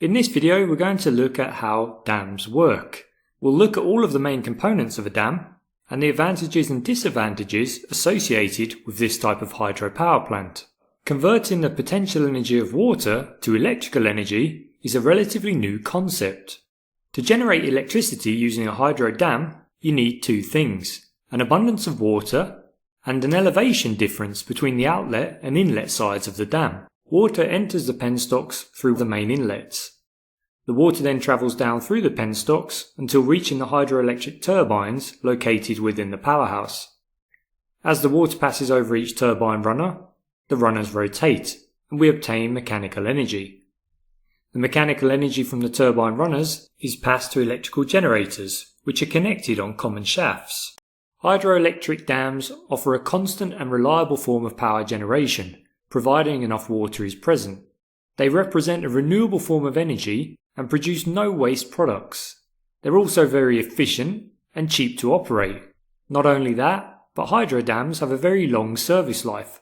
In this video, we're going to look at how dams work. We'll look at all of the main components of a dam and the advantages and disadvantages associated with this type of hydropower plant. Converting the potential energy of water to electrical energy is a relatively new concept. To generate electricity using a hydro dam, you need two things: an abundance of water and an elevation difference between the outlet and inlet sides of the dam. Water enters the penstocks through the main inlets. The water then travels down through the penstocks until reaching the hydroelectric turbines located within the powerhouse. As the water passes over each turbine runner, the runners rotate and we obtain mechanical energy. The mechanical energy from the turbine runners is passed to electrical generators, which are connected on common shafts. Hydroelectric dams offer a constant and reliable form of power generation, providing enough water is present. They represent a renewable form of energy and produce no waste products. They're also very efficient and cheap to operate. Not only that, but hydro dams have a very long service life,